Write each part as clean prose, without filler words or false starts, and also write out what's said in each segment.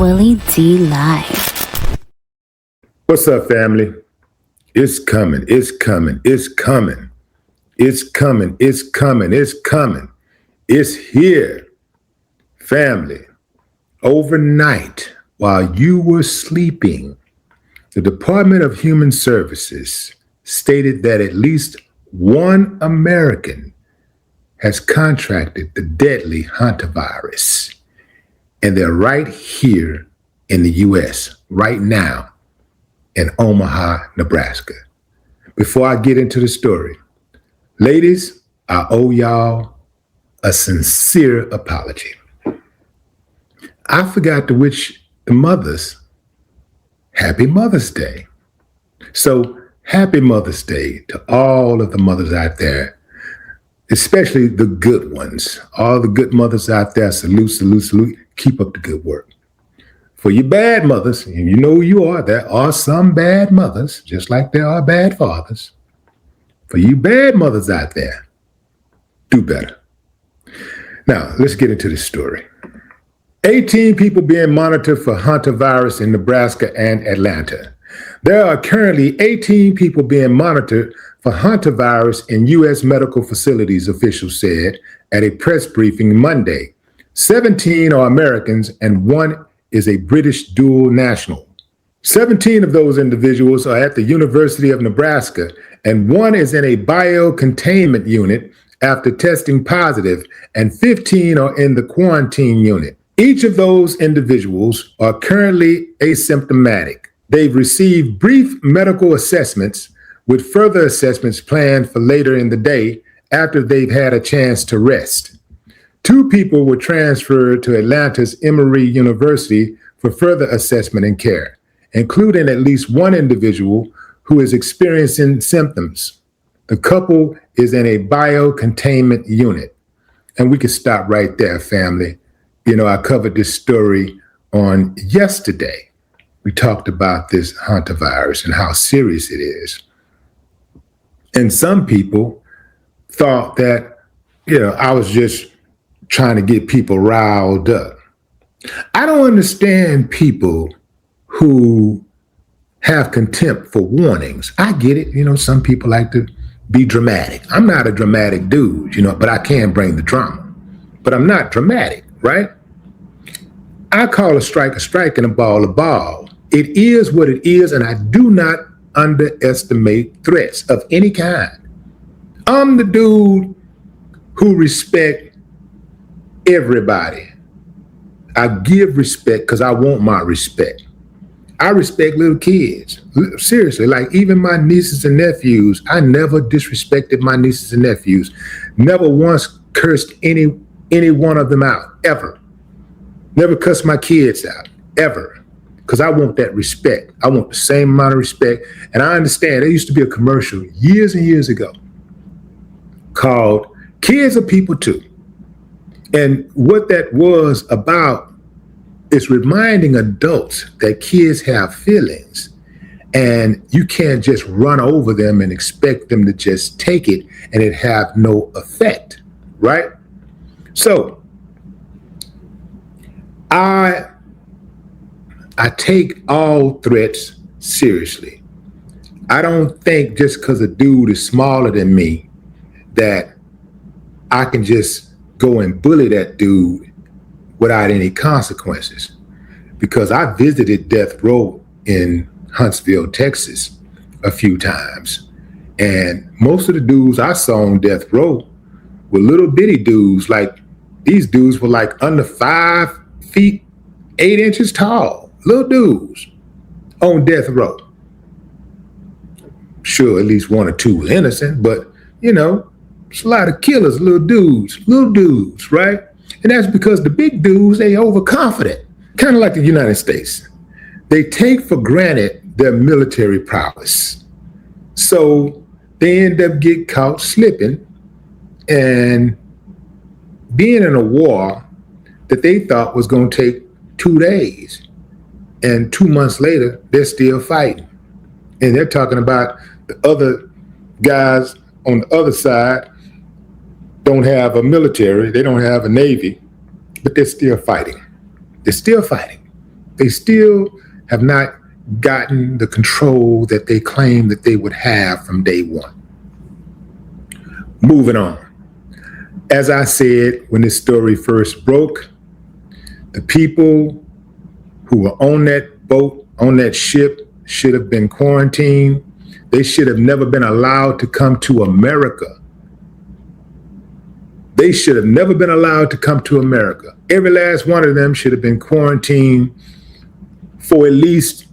Willie D Live. What's up, family? It's coming. It's coming. It's coming. It's coming. It's coming. It's coming. It's here. Family, overnight, while you were sleeping, the Department of Human Services stated that at least one American has contracted the deadly Hantavirus. And they're right here in the U.S. right now in Omaha, Nebraska. Before I get into the story, ladies, I owe y'all a sincere apology. I forgot to wish the mothers Happy Mother's Day. So happy Mother's Day to all of the mothers out there, especially the good ones. All the good mothers out there, salute, salute, salute. Keep up the good work. For you bad mothers, and you know who you are, there are some bad mothers, just like there are bad fathers. For you bad mothers out there, do better. Now, let's get into the story. 18 people being monitored for Hantavirus in Nebraska and Atlanta. There are currently 18 people being monitored for Hantavirus in U.S. medical facilities, officials said at a press briefing Monday. 17 are Americans and one is a British dual national. 17 of those individuals are at the University of Nebraska and one is in a biocontainment unit after testing positive, and 15 are in the quarantine unit. Each of those individuals are currently asymptomatic. They've received brief medical assessments with further assessments planned for later in the day after they've had a chance to rest. 2 people were transferred to Atlanta's Emory University for further assessment and care, including at least one individual who is experiencing symptoms. The couple is in a biocontainment unit. And we can stop right there, family. You know, I covered this story on yesterday. We talked about this Hantavirus and how serious it is. And some people thought that, I was just trying to get people riled up. I don't understand people who have contempt for warnings. I get it. Some people like to be dramatic. I'm not a dramatic dude, but I can bring the drama. But I'm not dramatic, right? I call a strike and a ball. It is what it is, and I do not underestimate threats of any kind. I'm the dude who respect everybody. I give respect because I want my respect. I respect little kids. Seriously, like even my nieces and nephews, I never disrespected my nieces and nephews. Never once cursed any one of them out, ever. Never cussed my kids out, ever. Because I want that respect. I want the same amount of respect. And I understand there used to be a commercial years and years ago called Kids Are People Too. And what that was about is reminding adults that kids have feelings and you can't just run over them and expect them to just take it and it have no effect, right? So I take all threats seriously. I don't think just because a dude is smaller than me that I can just go and bully that dude without any consequences. Because I visited death row in Huntsville, Texas a few times. And most of the dudes I saw on death row were little bitty dudes. Like these dudes were like under 5 feet, 8 inches tall. Little dudes on death row. Sure, at least 1 or 2 were innocent, but it's a lot of killers, little dudes, right? And that's because the big dudes, they overconfident, kind of like the United States. They take for granted their military prowess. So they end up getting caught slipping and being in a war that they thought was going to take 2 days. And 2 months later, they're still fighting. And they're talking about the other guys on the other side don't have a military, they don't have a navy, but they're still fighting. They're still fighting. They still have not gotten the control that they claimed that they would have from day one. Moving on. As I said, when this story first broke, the people who were on that boat, on that ship, should have been quarantined. They should have never been allowed to come to America. They should have never been allowed to come to America. Every last one of them should have been quarantined for at least,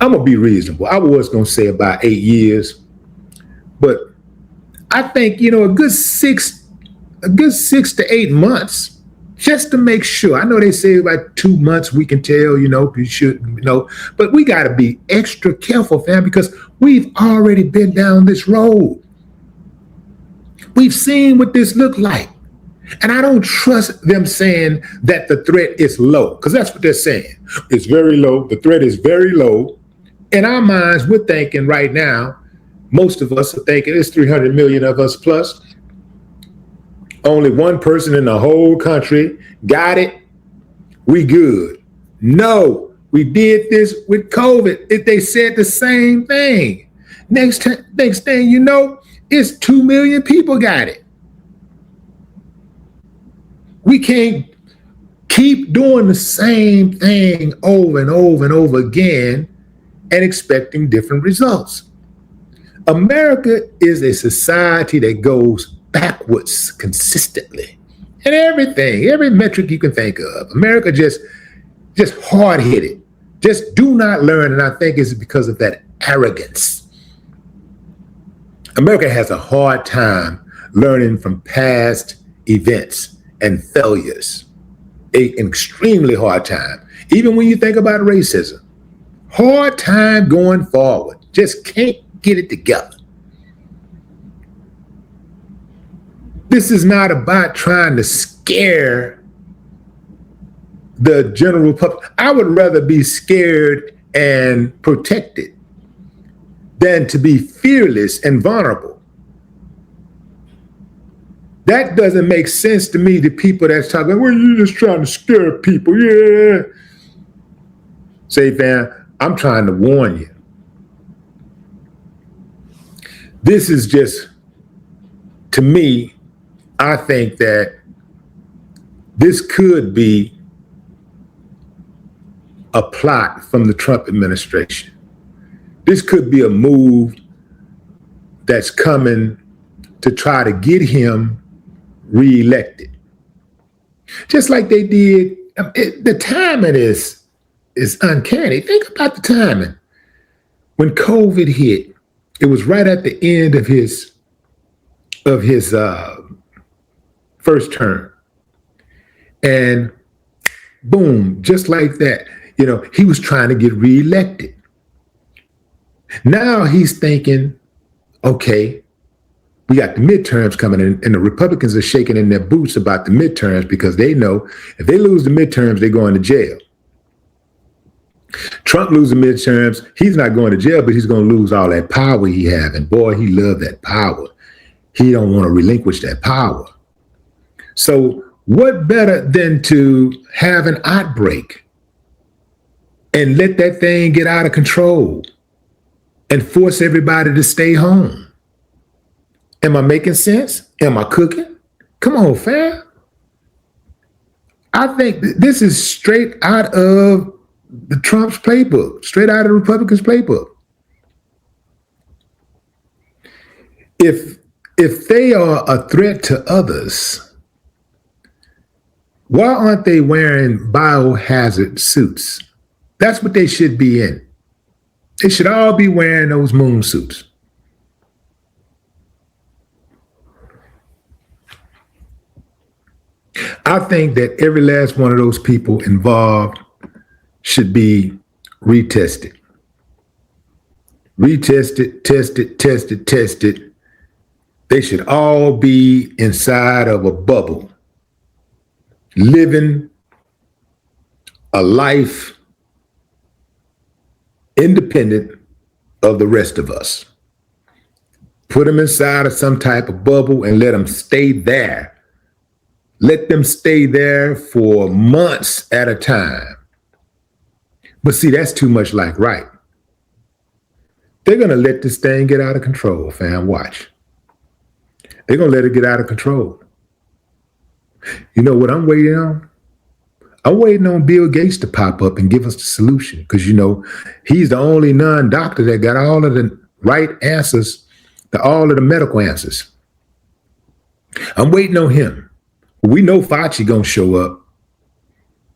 I'm gonna be reasonable. I was gonna say about 8 years, but I think, a good 6 to 8 months, just to make sure. I know they say about 2 months we can tell, you should, but we got to be extra careful, fam, because we've already been down this road. We've seen what this looked like. And I don't trust them saying that the threat is low, because that's what they're saying. It's very low. The threat is very low. In our minds, we're thinking right now, most of us are thinking it's 300 million of us plus. Only one person in the whole country got it. We good. No, we did this with COVID. They said the same thing. Next thing you know, it's 2 million people got it. We can't keep doing the same thing over and over and over again and expecting different results. America is a society that goes backwards consistently in everything, every metric you can think of. America just hard-headed, just do not learn, and I think it's because of that arrogance. America has a hard time learning from past events and failures, an extremely hard time. Even when you think about racism, hard time going forward, just can't get it together. This is not about trying to scare the general public. I would rather be scared and protected than to be fearless and vulnerable. That doesn't make sense to me, the people that's talking, well, you're just trying to scare people. Yeah. Say, fam, I'm trying to warn you. This is just, to me, I think that this could be a plot from the Trump administration. This could be a move that's coming to try to get him reelected. Just like they did, the timing is uncanny. Think about the timing. When COVID hit, it was right at the end of his first term. And boom, just like that, he was trying to get reelected. Now he's thinking, okay, we got the midterms coming in, and the Republicans are shaking in their boots about the midterms because they know if they lose the midterms, they're going to jail. Trump loses the midterms, he's not going to jail, but he's going to lose all that power he has. And boy, he loved that power. He don't want to relinquish that power. So what better than to have an outbreak and let that thing get out of control and force everybody to stay home? Am I making sense? Am I cooking? Come on, fam. I think this is straight out of the Trump's playbook, straight out of the Republicans' playbook. If they are a threat to others, why aren't they wearing biohazard suits? That's what they should be in. They should all be wearing those moon suits. I think that every last one of those people involved should be retested. Retested, tested. They should all be inside of a bubble, living a life independent of the rest of us. Put them inside of some type of bubble and let them stay there Let them stay there for months at a time. But see, that's too much like right. They're going to let this thing get out of control, fam. Watch. They're going to let it get out of control. You know what I'm waiting on? I'm waiting on Bill Gates to pop up and give us the solution because, you know, he's the only non-doctor that got all of the right answers, all of the medical answers. I'm waiting on him. We know Fauci going to show up.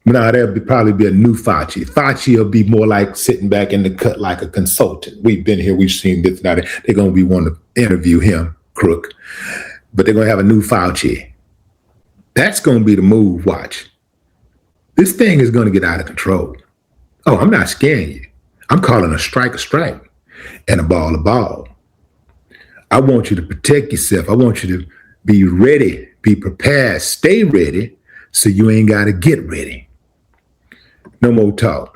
Now, there'll probably be a new Fauci. Fauci will be more like sitting back in the cut like a consultant. We've been here. We've seen this. Now, they're going to be wanting to interview him, crook. But they're going to have a new Fauci. That's going to be the move. Watch. This thing is going to get out of control. Oh, I'm not scaring you. I'm calling a strike and a ball. I want you to protect yourself. I want you to be ready, be prepared, stay ready so you ain't got to get ready. No more talk.